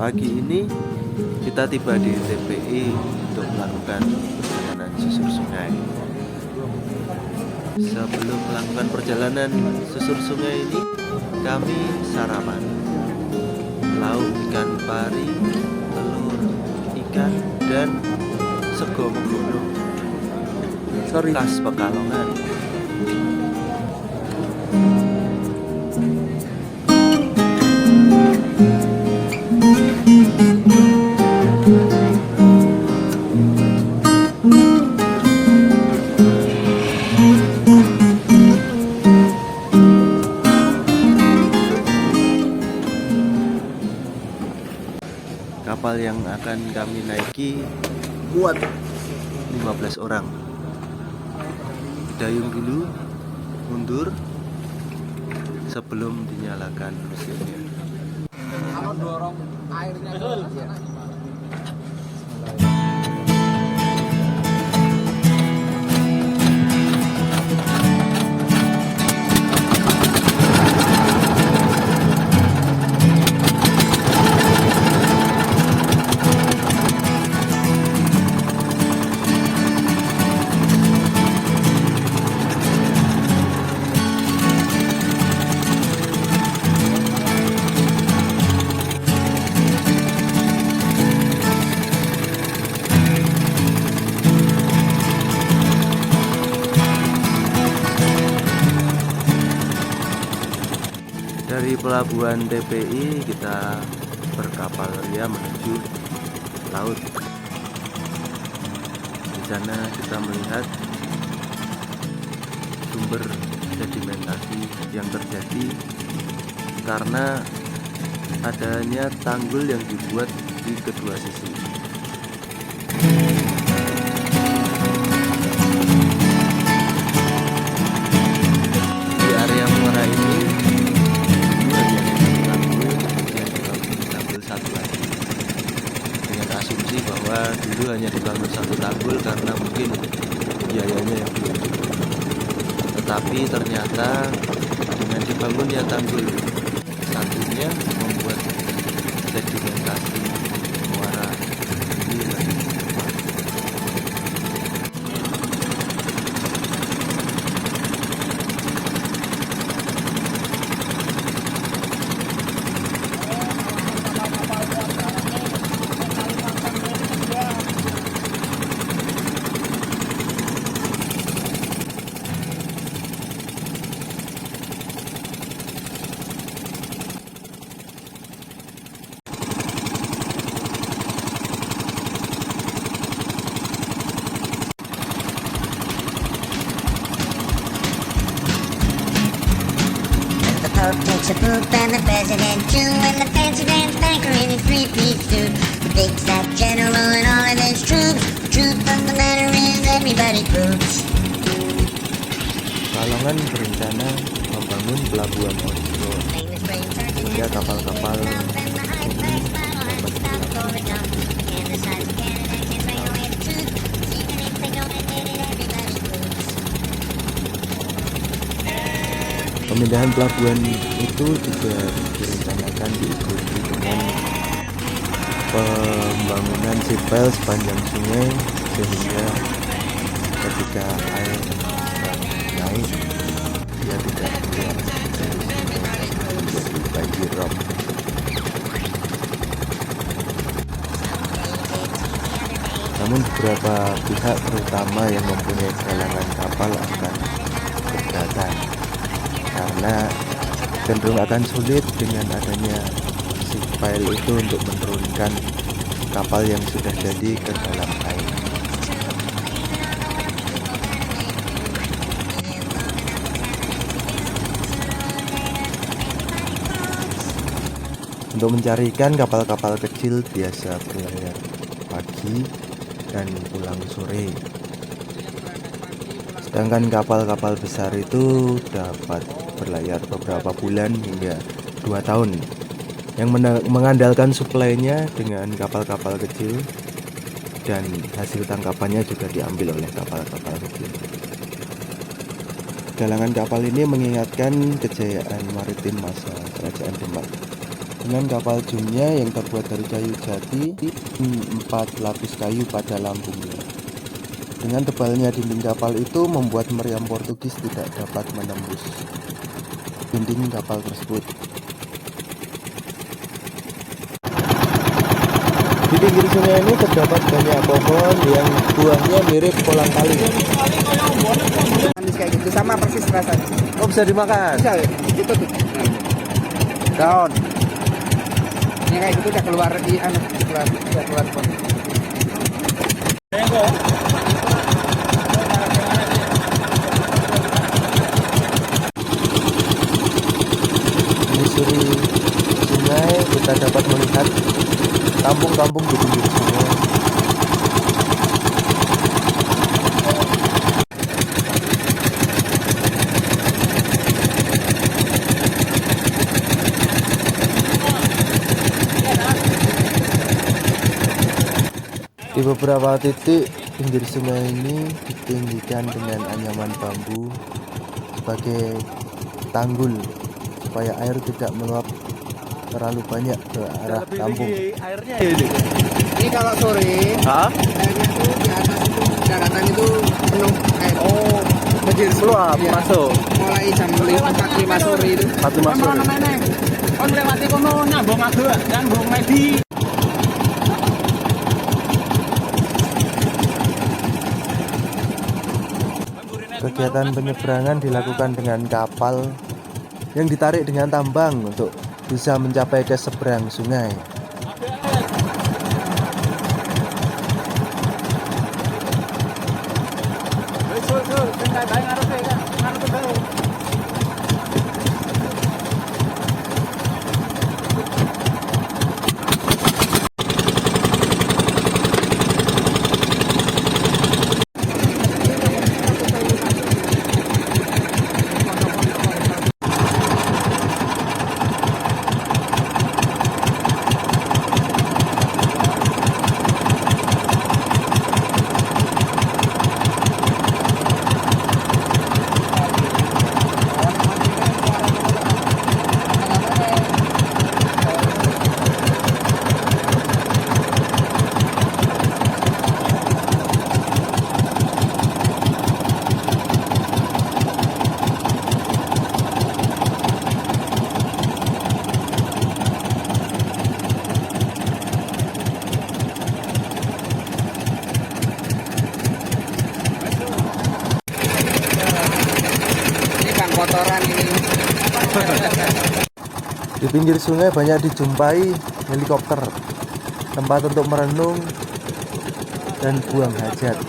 Pagi ini kita tiba di TPI untuk melakukan perjalanan susur sungai. Sebelum melakukan perjalanan susur sungai ini, kami sarapan. Lauk ikan pari, telur, ikan, dan sego menggunung khas Pekalongan. Kapal yang akan kami naiki muat 15 orang. Dayung dulu, mundur sebelum dinyalakan mesinnya. Kalau dorong airnya ke sana gimana? Dari pelabuhan TPI kita berkapal ria menuju laut. Di sana kita melihat sumber sedimentasi yang terjadi karena adanya tanggul yang dibuat di kedua sisi. Di area muara ini satu lagi, dengan asumsi bahwa dulu hanya dibangun satu tanggul karena mungkin biayanya yang belum cukup. Tetapi ternyata dengan dibangunnya tanggul satunya membuat sedimentasi muara ini lebih cepat. Pope takes a poop and the president too, and the fancy dance banker in his three-piece suit. The big fat general and all of his troops. The truth of the matter is everybody poops. Pekalongan berencana membangun pelabuhan offshore Famous brain surgeon sehingga has the kapal-kapal mouth and the high price bottle has the style for a dump. And the size of Canada can't bring away the truth. Even if they don't admit it, everybody poops. Pemindahan pelabuhan itu juga direncanakan diikuti dengan pembangunan sipel sepanjang sungai sehingga ketika air naik dia tidak keluar dari sungai menjadi banjir rob. Namun beberapa pihak terutama yang mempunyai galangan kapal akan keberatan karena cenderung akan sulit dengan adanya sipil itu untuk menurunkan kapal yang sudah jadi ke dalam air. Untuk mencari ikan, kapal-kapal kecil biasa berlayar pagi dan pulang sore. Sedangkan kapal-kapal besar itu dapat berlayar beberapa bulan hingga 2 tahun yang mengandalkan suplainya dengan kapal-kapal kecil, dan hasil tangkapannya juga diambil oleh kapal-kapal kecil. Galangan kapal ini mengingatkan kejayaan maritim masa Kerajaan Demak dengan kapal zoomnya yang terbuat dari kayu jati, 4 lapis kayu pada lambungnya. Dengan tebalnya dinding kapal itu membuat meriam Portugis tidak dapat menembus dinding kapal tersebut. Di pinggir sungai ini terdapat banyak pohon yang buahnya mirip kolang kaling. Manis kayak gitu sama persis rasanya. Oh, bisa dimakan? Bisa ya? Itu tuh. Daun. Ini kayak gitu udah keluar di udah keluar pot. Menyusuri sungai kita dapat melihat kampung-kampung di pinggir sungai. Di beberapa titik pinggir sungai ini ditinggikan dengan anyaman bambu sebagai tanggul supaya air tidak meluap terlalu banyak ke arah kampung. Airnya ini kalau sore, airnya tuh di atas itu daratan itu penuh air. Oh, banjir Meluap Iya. masuk. Mulai jam 4-5 sore itu. 4-5 sore. Kon lewati kono nyambung agak, nyambung Medi. Kegiatan penyeberangan dilakukan dengan kapal yang ditarik dengan tambang untuk bisa mencapai ke seberang sungai. Kotoran ini. Di pinggir sungai banyak dijumpai helikopter, tempat untuk merenung dan buang hajat.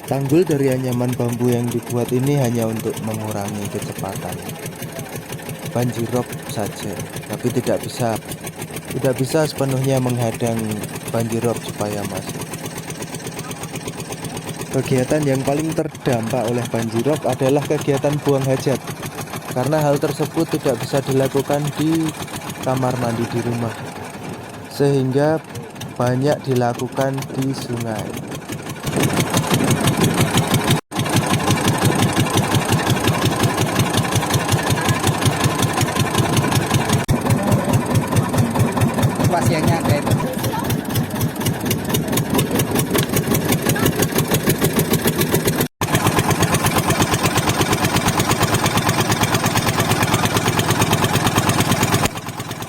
Tanggul dari anyaman bambu yang dibuat ini hanya untuk mengurangi kecepatan banjirop saja, tapi tidak bisa sepenuhnya menghadang banjirop supaya masuk. Kegiatan yang paling terdampak oleh banjirop adalah kegiatan buang hajat, karena hal tersebut tidak bisa dilakukan di kamar mandi di rumah, sehingga banyak dilakukan di sungai. Pasiennya ada itu.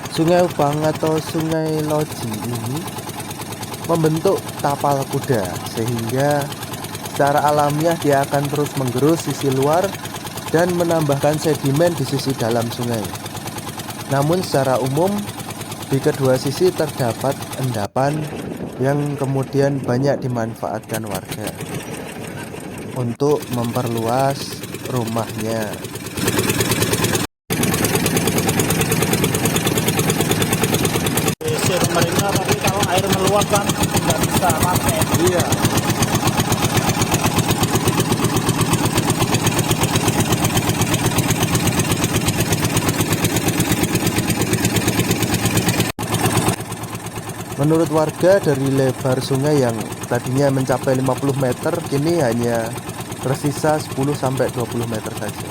Sungai Upang atau Sungai Loji ini membentuk tapal kuda, sehingga secara alamiah dia akan terus menggerus sisi luar dan menambahkan sedimen di sisi dalam sungai. Namun secara umum di kedua sisi terdapat endapan yang kemudian banyak dimanfaatkan warga untuk memperluas rumahnya. Isi pemerintah, tapi kalau air meluap kan nggak bisa pakai. Iya. Menurut warga, dari lebar sungai yang tadinya mencapai 50 meter kini hanya tersisa 10-20 meter saja.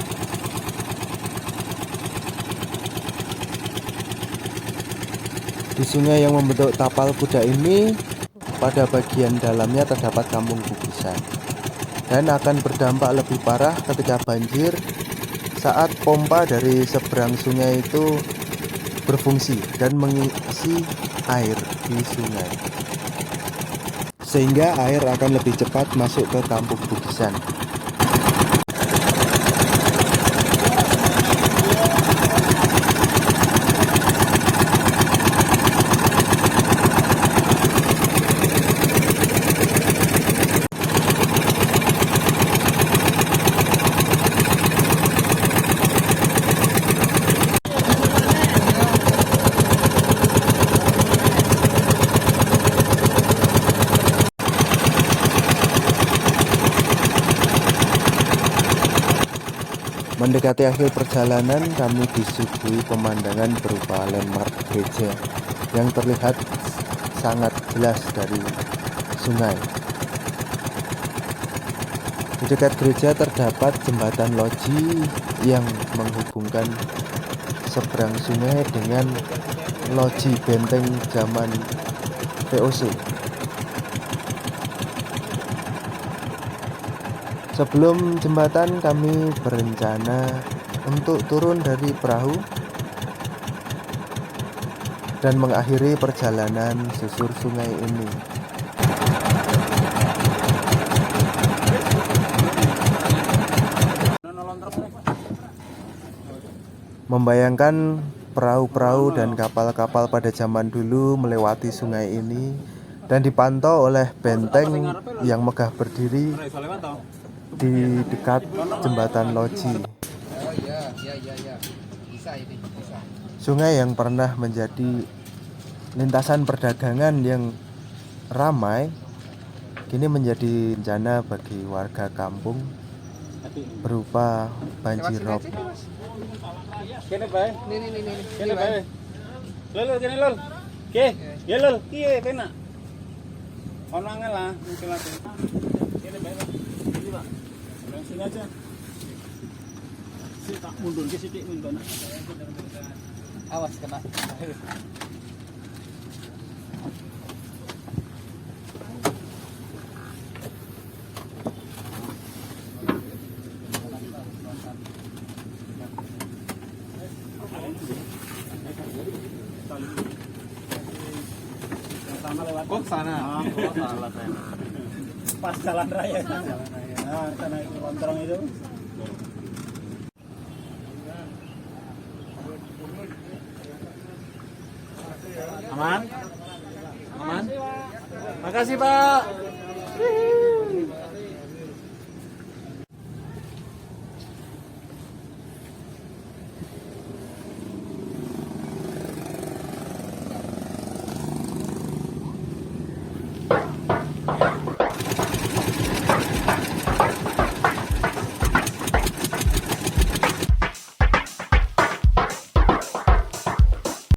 Di sungai yang membentuk tapal kuda ini, pada bagian dalamnya terdapat kampung bukisan dan akan berdampak lebih parah ketika banjir saat pompa dari seberang sungai itu berfungsi dan mengisi air di sungai, sehingga air akan lebih cepat masuk ke kampung bukisan. Mendekati akhir perjalanan, kami disuguhi pemandangan berupa landmark gereja yang terlihat sangat jelas dari sungai. Di dekat gereja terdapat jembatan loji yang menghubungkan seberang sungai dengan loji benteng zaman VOC. Sebelum jembatan, kami berencana untuk turun dari perahu dan mengakhiri perjalanan susur sungai ini. Membayangkan perahu-perahu dan kapal-kapal pada zaman dulu melewati sungai ini dan dipantau oleh benteng yang megah berdiri di dekat jembatan loji. Oh iya. Bisa ini, bisa. Sungai yang pernah menjadi lintasan perdagangan yang ramai kini menjadi bencana bagi warga kampung berupa banjir rob. Kene bae. Nih. Kene bae. Lol, kene lol. Oke, ya lol. Iya, kena. Ono angel lah, mungkin lagi. Kene bae, Pak. Ini, Pak. Sini aja. Si tak mundur ke sithik mundur. Awas kena. Sama lewat. Kok sana? Oh, salah saya. Pas jalan raya. Nah, sana itu lontrong itu. Aman? Aman? Makasih, Pak.